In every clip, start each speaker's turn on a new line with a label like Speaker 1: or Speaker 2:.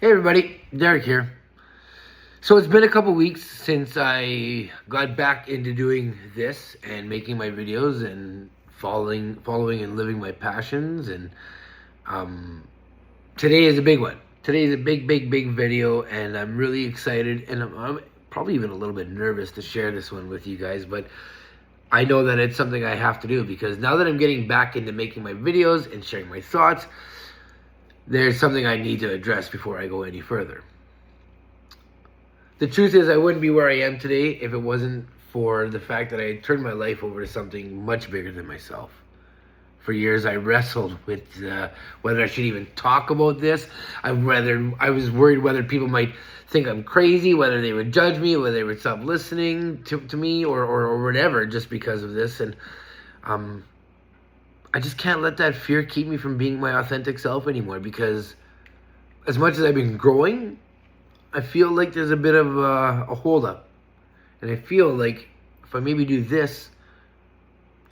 Speaker 1: Hey everybody, Derek here. So it's been a couple weeks since I got back into doing this and making my videos and following and living my passions. And today is a big one. Today is a big video, and I'm really excited, and I'm probably even a little bit nervous to share this one with you guys, but I know that it's something I have to do because now that I'm getting back into making my videos and sharing my thoughts, there's something I need to address before I go any further. The truth is, I wouldn't be where I am today if it wasn't for the fact that I had turned my life over to something much bigger than myself. For years, I wrestled with whether I should even talk about this. I was worried whether people might think I'm crazy, whether they would judge me, whether they would stop listening to me or whatever just because of this. And I just can't let that fear keep me from being my authentic self anymore, because as much as I've been growing, I feel like there's a bit of a hold up. And I feel like if I maybe do this,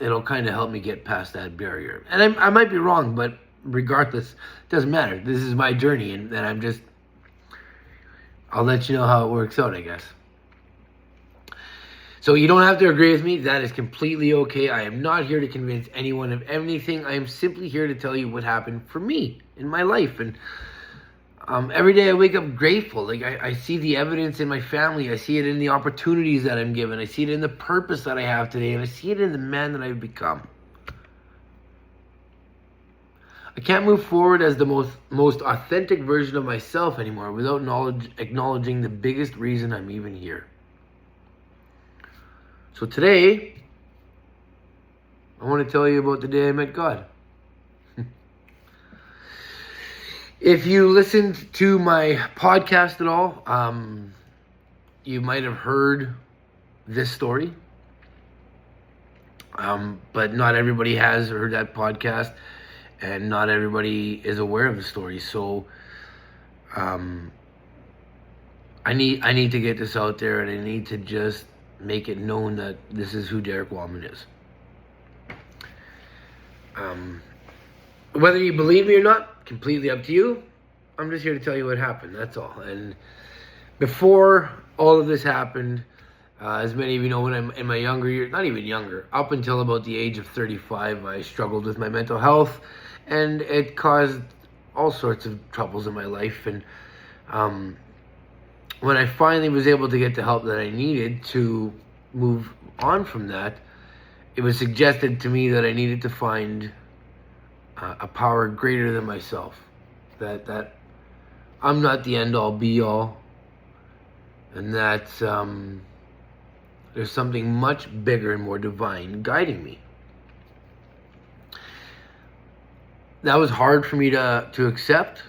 Speaker 1: it'll kind of help me get past that barrier. And I might be wrong, but regardless, it doesn't matter. This is my journey, and I'll let you know how it works out, I guess. So you don't have to agree with me. That is completely okay. I am not here to convince anyone of anything. I am simply here to tell you what happened for me in my life. And every day I wake up grateful. Like I see the evidence in my family. I see it in the opportunities that I'm given. I see it in the purpose that I have today. And I see it in the man that I've become. I can't move forward as the most authentic version of myself anymore without acknowledging the biggest reason I'm even here. So today, I want to tell you about the day I met God. If you listened to my podcast at all, you might have heard this story. But not everybody has heard that podcast, and not everybody is aware of the story. So I need to get this out there, and I need to just make it known that this is who Derek Wallman is. Whether you believe me or not, completely up to you. I'm just here to tell you what happened, that's all. And before all of this happened, as many of you know, when I'm in my younger years, not even younger, up until about the age of 35, I struggled with my mental health, and it caused all sorts of troubles in my life. And when I finally was able to get the help that I needed to move on from that, it was suggested to me that I needed to find a power greater than myself. That I'm not the end-all, be-all, and that there's something much bigger and more divine guiding me. That was hard for me to accept.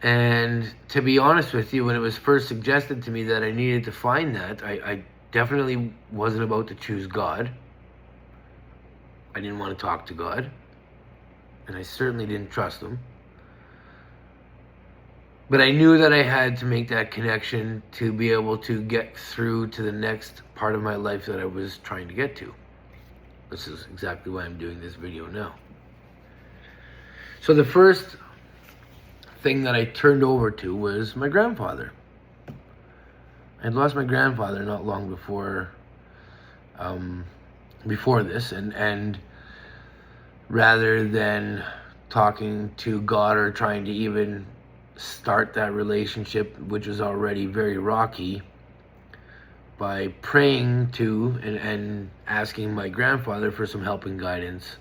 Speaker 1: And to be honest with you, when it was first suggested to me that I needed to find that, I definitely wasn't about to choose God. I didn't want to talk to God. And I certainly didn't trust him. But I knew that I had to make that connection to be able to get through to the next part of my life that I was trying to get to. This is exactly why I'm doing this video now. So the first thing that I turned over to was my grandfather. I had lost my grandfather not long before this, and rather than talking to God or trying to even start that relationship, which was already very rocky, by praying to and asking my grandfather for some help and guidance,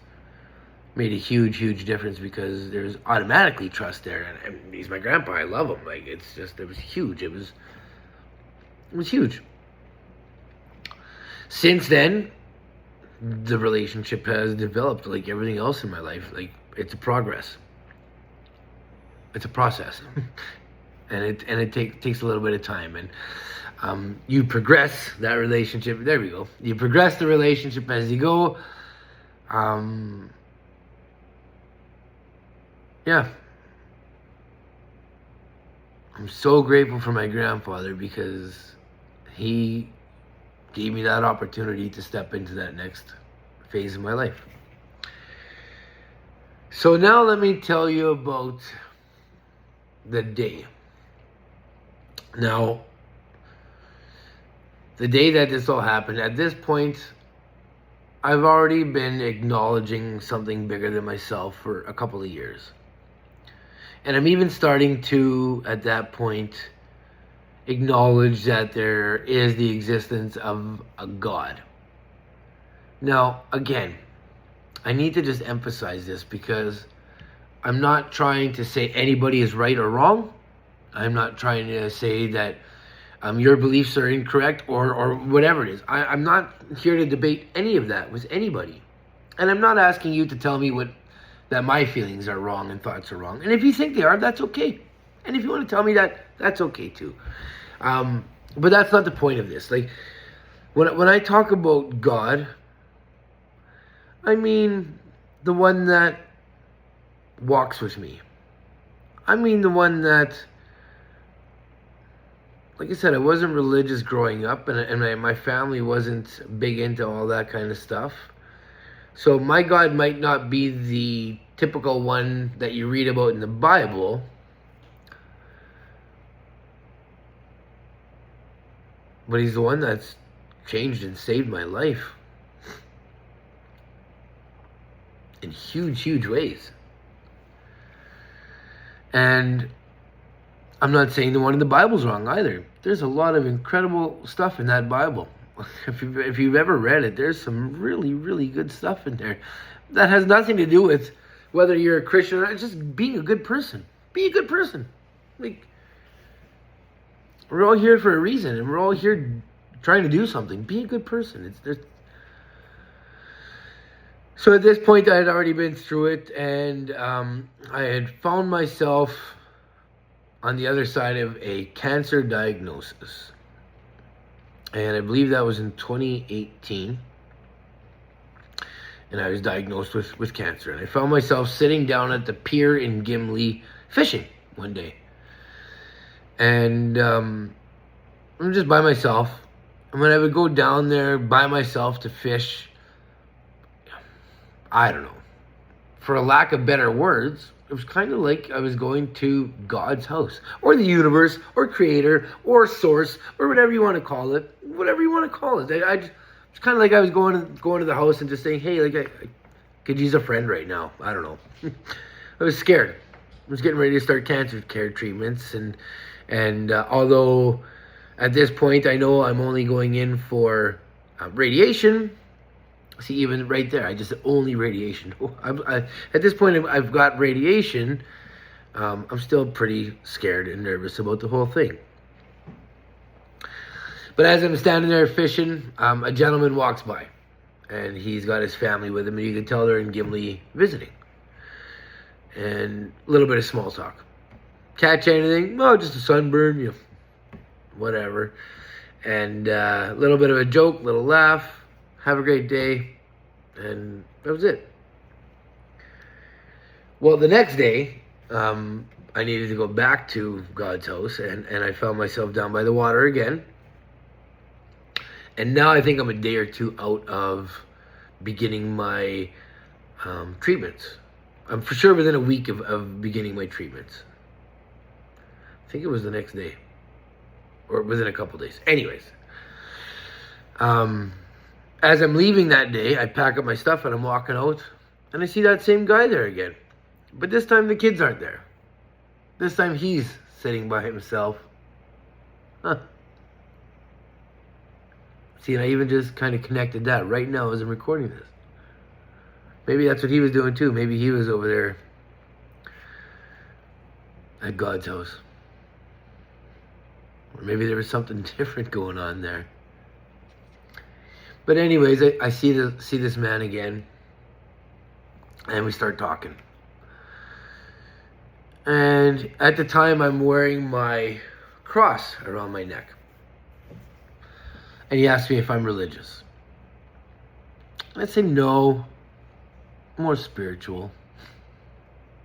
Speaker 1: made a huge difference, because there's automatically trust there. And he's my grandpa. I love him. Like, it was huge. It was huge. Since then, the relationship has developed like everything else in my life. Like, it's a progress. It's a process. and it takes a little bit of time. And you progress that relationship. There we go. You progress the relationship as you go. Yeah. I'm so grateful for my grandfather, because he gave me that opportunity to step into that next phase of my life. So now let me tell you about the day. Now, the day that this all happened, at this point, I've already been acknowledging something bigger than myself for a couple of years. And I'm even starting to, at that point, acknowledge that there is the existence of a God. Now, again, I need to just emphasize this because I'm not trying to say anybody is right or wrong. I'm not trying to say that your beliefs are incorrect or whatever it is. I'm not here to debate any of that with anybody. And I'm not asking you to tell me that my feelings are wrong and thoughts are wrong. And if you think they are, that's okay. And if you want to tell me that, that's okay too. But that's not the point of this. Like, when I talk about God, I mean the one that walks with me. I mean the one that, like I said, I wasn't religious growing up, and my family wasn't big into all that kind of stuff. So my God might not be the typical one that you read about in the Bible, but he's the one that's changed and saved my life in huge, huge ways. And I'm not saying the one in the Bible's wrong either. There's a lot of incredible stuff in that Bible. If you've ever read it, there's some really, really good stuff in there. That has nothing to do with whether you're a Christian or not. It's just being a good person. Be a good person. Like, we're all here for a reason, and we're all here trying to do something. Be a good person. So at this point, I had already been through it, and I had found myself on the other side of a cancer diagnosis. And I believe that was in 2018. And I was diagnosed with cancer. And I found myself sitting down at the pier in Gimli fishing one day. And I'm just by myself. And when I would go down there by myself to fish, I don't know, for a lack of better words, it was kind of like I was going to God's house, or the universe, or creator, or source, or whatever you want to call it. Whatever you want to call it. It's kind of like I was going to the house and just saying, hey, like I could use a friend right now. I don't know. I was scared. I was getting ready to start cancer care treatments, and although at this point I know I'm only going in for radiation. See, even right there, I just only radiation. At this point, I've got radiation. I'm still pretty scared and nervous about the whole thing. But as I'm standing there fishing, a gentleman walks by, and he's got his family with him, and you can tell they're in Gimli visiting. And a little bit of small talk. Catch anything? No, just a sunburn, whatever. And a little bit of a joke, little laugh. Have a great day. And that was it. Well, the next day, I needed to go back to God's house, and I found myself down by the water again. And now I think I'm a day or two out of beginning my treatments. I'm for sure within a week of beginning my treatments. I think it was the next day. Or within a couple days. Anyways. As I'm leaving that day, I pack up my stuff and I'm walking out. And I see that same guy there again. But this time the kids aren't there. This time he's sitting by himself. Huh. See, and I even just kind of connected that right now as I'm recording this. Maybe that's what he was doing too. Maybe he was over there at God's house. Or maybe there was something different going on there. But anyways, I see this man again. And we start talking. And at the time, I'm wearing my cross around my neck. And he asked me if I'm religious. I say no, more spiritual,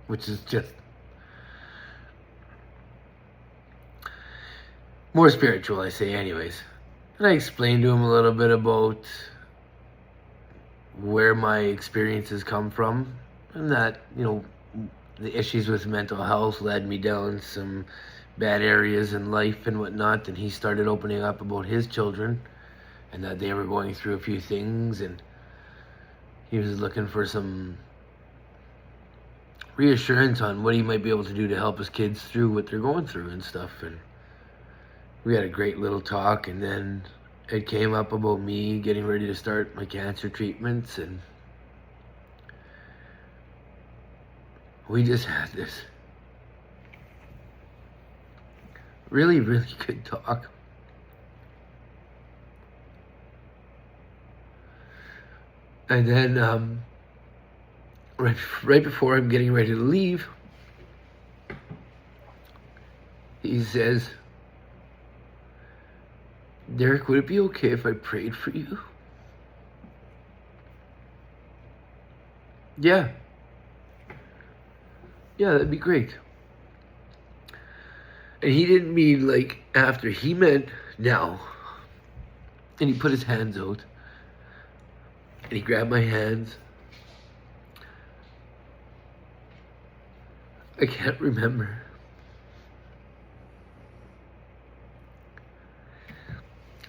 Speaker 1: which is just more spiritual, I say anyways. And I explained to him a little bit about where my experiences come from, and that, the issues with mental health led me down some bad areas in life and whatnot, and he started opening up about his children and that they were going through a few things, and he was looking for some reassurance on what he might be able to do to help his kids through what they're going through and stuff. And we had a great little talk, and then it came up about me getting ready to start my cancer treatments, and we just had this really, really good talk. And then right before I'm getting ready to leave, he says, "Derek, would it be okay if I prayed for you?" Yeah, that'd be great. And he didn't mean like after, he meant now. And he put his hands out, and he grabbed my hands. I can't remember.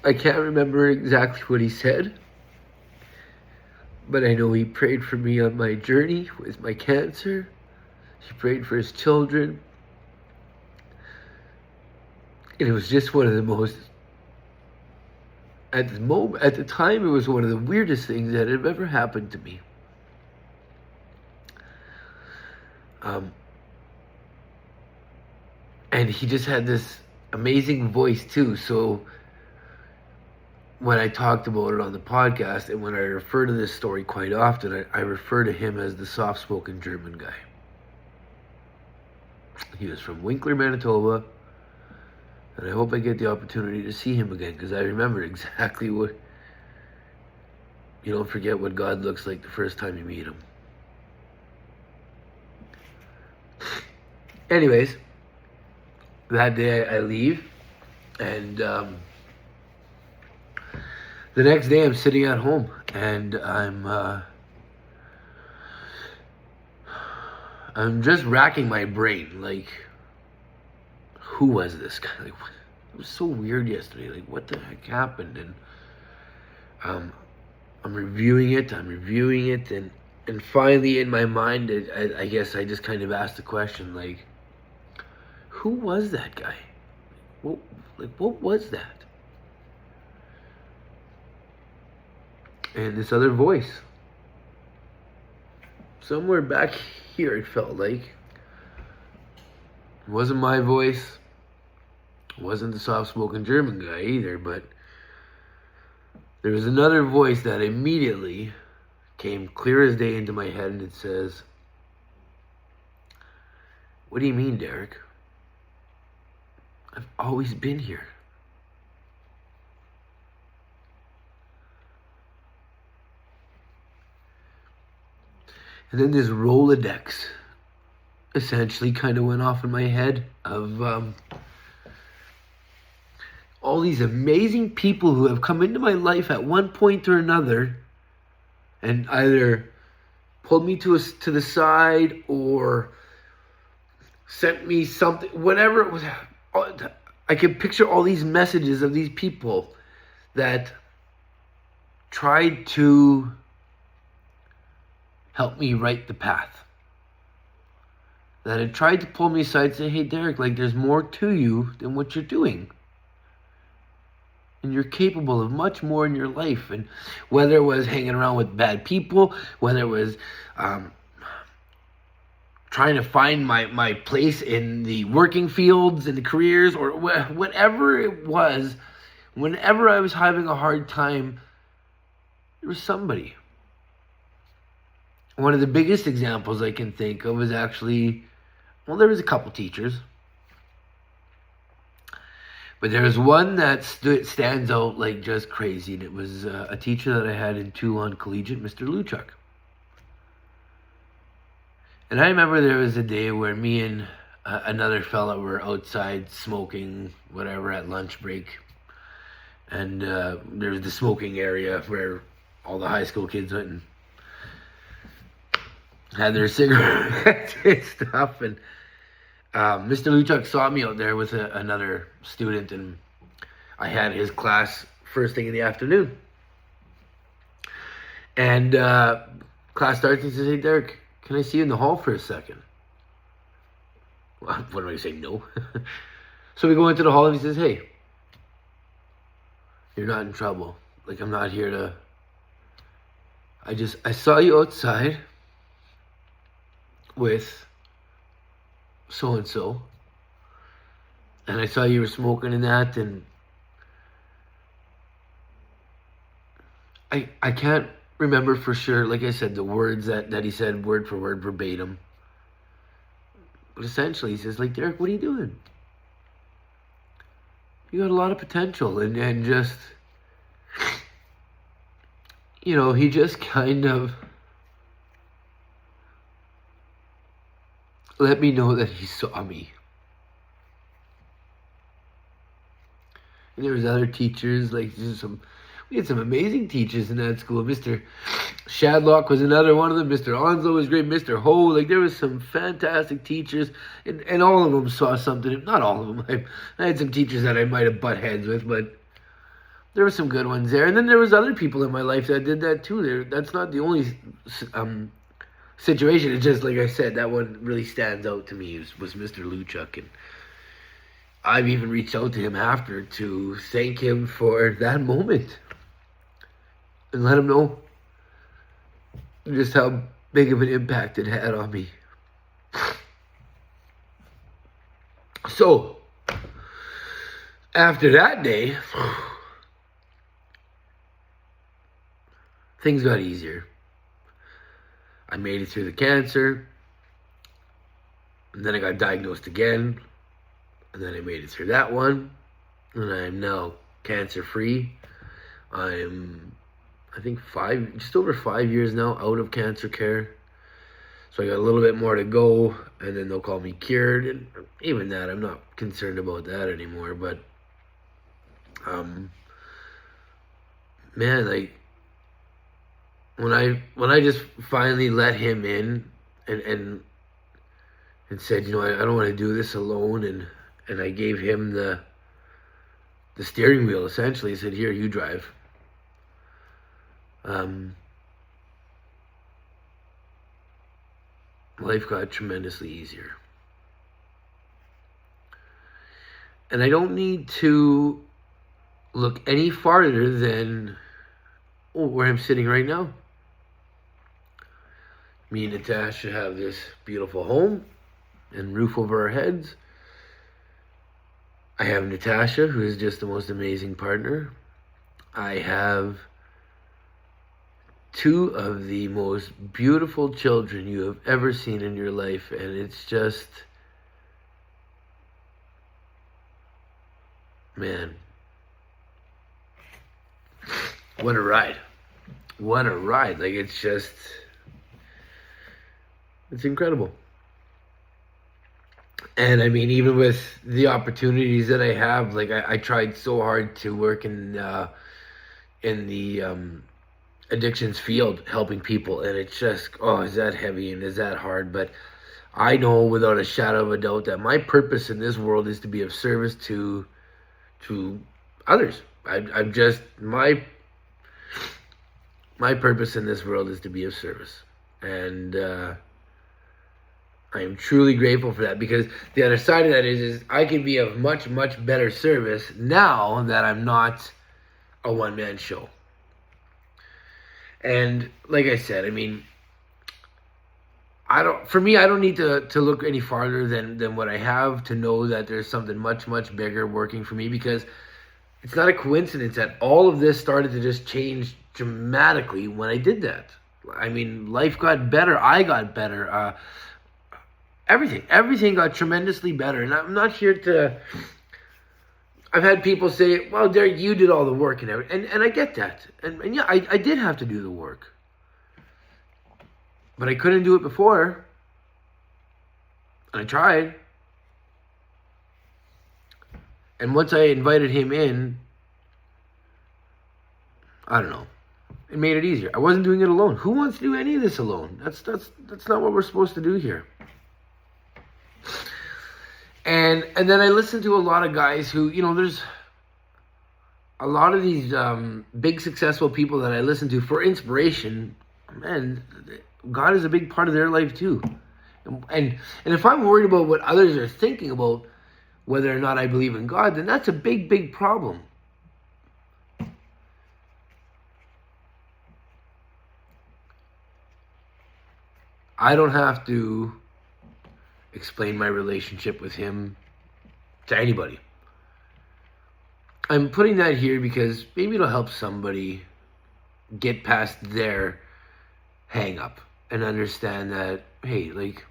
Speaker 1: I can't remember exactly what he said, but I know he prayed for me on my journey with my cancer. He prayed for his children. And it was just one of the most, at the time, it was one of the weirdest things that had ever happened to me. And he just had this amazing voice too. So when I talked about it on the podcast, and when I refer to this story quite often, I refer to him as the soft-spoken German guy. He was from Winkler, Manitoba, and I hope I get the opportunity to see him again, because I remember exactly what, you don't forget what God looks like the first time you meet him. Anyways, that day I leave, and the next day I'm sitting at home, and I'm just racking my brain, like, who was this guy? Like, it was so weird yesterday. Like, what the heck happened? And I'm reviewing it, and finally in my mind, I guess I just kind of asked the question, like, who was that guy? What was that? And this other voice, somewhere back here, it felt like, it wasn't my voice. It wasn't the soft-spoken German guy either, but there was another voice that immediately came clear as day into my head, and it says, "What do you mean, Derek? I've always been here." And then this Rolodex essentially kind of went off in my head of all these amazing people who have come into my life at one point or another and either pulled me to the side or sent me something, whatever it was. I can picture all these messages of these people that tried to help me right the path, that had tried to pull me aside and say, "Hey, Derek, like, there's more to you than what you're doing. And you're capable of much more in your life." And whether it was hanging around with bad people, whether it was trying to find my place in the working fields and the careers, or whatever it was, whenever I was having a hard time, there was somebody. One of the biggest examples I can think of is actually, well, there was a couple teachers, but there was one that stands out like just crazy, and it was a teacher that I had in Toulon Collegiate, Mr. Luchuk. And I remember there was a day where me and another fella were outside smoking whatever at lunch break, and there was the smoking area where all the high school kids went and had their cigarettes and stuff. And Mr. Luchuk saw me out there with another student, and I had his class first thing in the afternoon. And class starts, and he says, "Hey, Derek, can I see you in the hall for a second?" Well, what do I say? No. So we go into the hall, and he says, "Hey, you're not in trouble. Like, I'm not here to... I saw you outside with so-and-so, and I saw you were smoking and that, and I can't remember for sure, like I said, the words that he said word for word verbatim. But essentially, he says, like, Derek, what are you doing? You got a lot of potential." And just, you know, he just kind of let me know that he saw me. And there was other teachers, like we had some amazing teachers in that school. Mr. Shadlock was another one of them. Mr. Onslow was great. Mr. Ho, like there was some fantastic teachers, and all of them saw something. Not all of them. I had some teachers that I might have butt heads with, but there were some good ones there. And then there was other people in my life that did that too. That's not the only situation. It's just like I said, that one really stands out to me was Mr. Luchuk, and I've even reached out to him after to thank him for that moment and let him know just how big of an impact it had on me. So, after that day, things got easier. I made it through the cancer, and then I got diagnosed again, and then I made it through that one, and I am now cancer-free. I'm, I think, just over 5 years now out of cancer care. So I got a little bit more to go, and then they'll call me cured. And even that, I'm not concerned about that anymore. But, man, like, when I just finally let him in and said, you know, I don't want to do this alone, and I gave him the steering wheel, essentially. I said, here, you drive. Life got tremendously easier. And I don't need to look any farther than where I'm sitting right now. Me and Natasha have this beautiful home and roof over our heads. I have Natasha, who is just the most amazing partner. I have two of the most beautiful children you have ever seen in your life, and it's just, man, what a ride. What a ride. Like, it's just, it's incredible. And I mean, even with the opportunities that I have, like I tried so hard to work in the addictions field, helping people, and it's just, oh, is that heavy and is that hard? But I know without a shadow of a doubt that my purpose in this world is to be of service to others. I'm just, my purpose in this world is to be of service, and I am truly grateful for that, because the other side of that is I can be of much, much better service now that I'm not a one-man show. And like I said, I mean, I don't need to look any farther than what I have to know that there's something much, much bigger working for me, because it's not a coincidence that all of this started to just change dramatically when I did that. I mean, life got better. I got better. Everything got tremendously better. And I'm not here to... I've had people say, well, Derek, you did all the work and everything. And I get that. And yeah, I did have to do the work. But I couldn't do it before. And I tried. And once I invited him in, I don't know. It made it easier. I wasn't doing it alone. Who wants to do any of this alone? That's not what we're supposed to do here. And then I listened to a lot of guys who, there's a lot of these big successful people that I listen to for inspiration. Man, God is a big part of their life too. And if I'm worried about what others are thinking about whether or not I believe in God, then that's a big, big problem. I don't have to explain my relationship with him to anybody. I'm putting that here because maybe it'll help somebody get past their hang up and understand that, hey, like,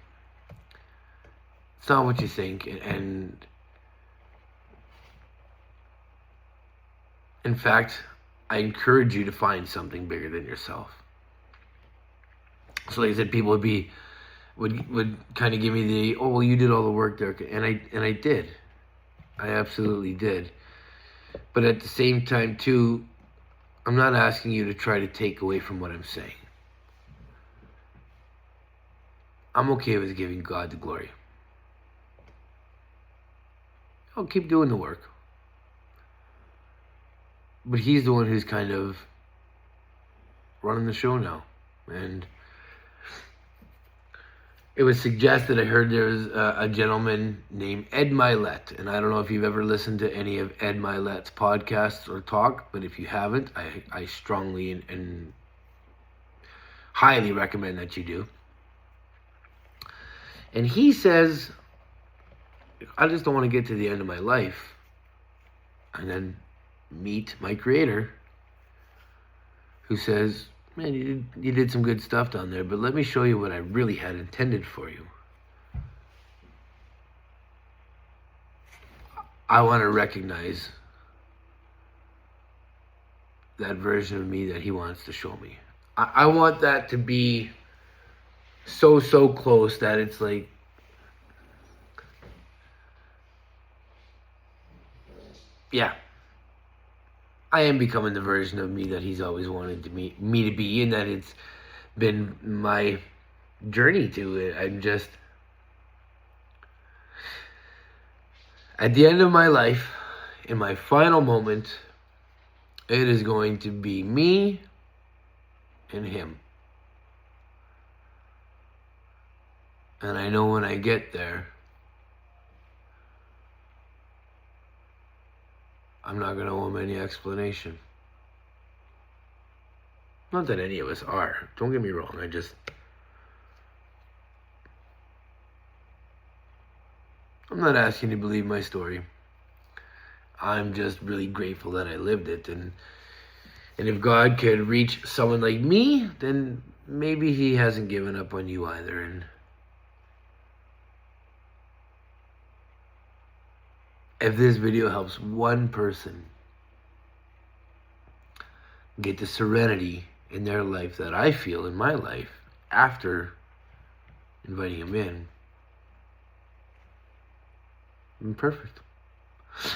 Speaker 1: it's not what you think. And in fact, I encourage you to find something bigger than yourself. So like I said, people would kind of give me the, oh, well, you did all the work there. And I did. I absolutely did. But at the same time, too, I'm not asking you to try to take away from what I'm saying. I'm okay with giving God the glory. I'll keep doing the work. But he's the one who's kind of running the show now. And it was suggested, I heard there was a gentleman named Ed Milet. And I don't know if you've ever listened to any of Ed Milet's podcasts or talk, but if you haven't, I strongly and highly recommend that you do. And he says, I just don't want to get to the end of my life and then meet my creator who says, man, you did some good stuff down there, but let me show you what I really had intended for you. I want to recognize that version of me that he wants to show me. I want that to be so close that it's like, yeah, I am becoming the version of me that he's always wanted me to be, and that it's been my journey to it. I'm just, at the end of my life, in my final moment, it is going to be me and him. And I know when I get there, I'm not going to owe him any explanation. Not that any of us are. Don't get me wrong. I'm not asking you to believe my story. I'm just really grateful that I lived it. And if God could reach someone like me, then maybe he hasn't given up on you either. And if this video helps one person get the serenity in their life that I feel in my life after inviting him in, I'm perfect.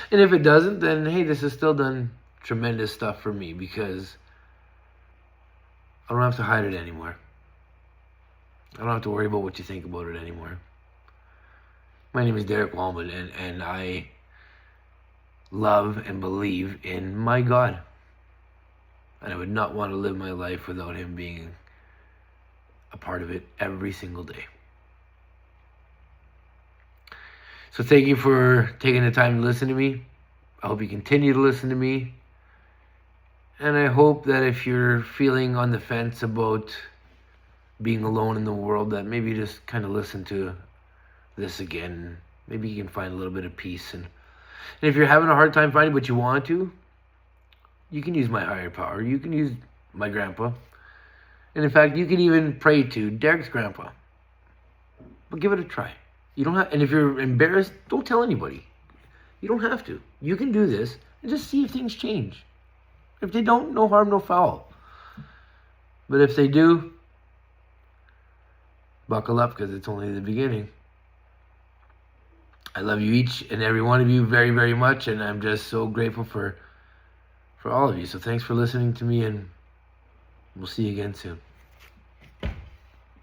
Speaker 1: And if it doesn't, then hey, this has still done tremendous stuff for me because I don't have to hide it anymore. I don't have to worry about what you think about it anymore. My name is Derek Wallman, and I love and believe in my God. And I would not want to live my life without him being a part of it every single day. So thank you for taking the time to listen to me. I hope you continue to listen to me. And I hope that if you're feeling on the fence about being alone in the world, that maybe you just kind of listen to this again. Maybe you can find a little bit of peace. And if you're having a hard time finding what you want to, you can use my higher power. You can use my grandpa. And in fact, you can even pray to Derek's grandpa. But give it a try. You don't have, and if you're embarrassed, don't tell anybody. You don't have to. You can do this and just see if things change. If they don't, no harm, no foul. But if they do, buckle up because it's only the beginning. I love you each and every one of you very, very much, and I'm just so grateful for all of you. So thanks for listening to me, and We'll see you again soon.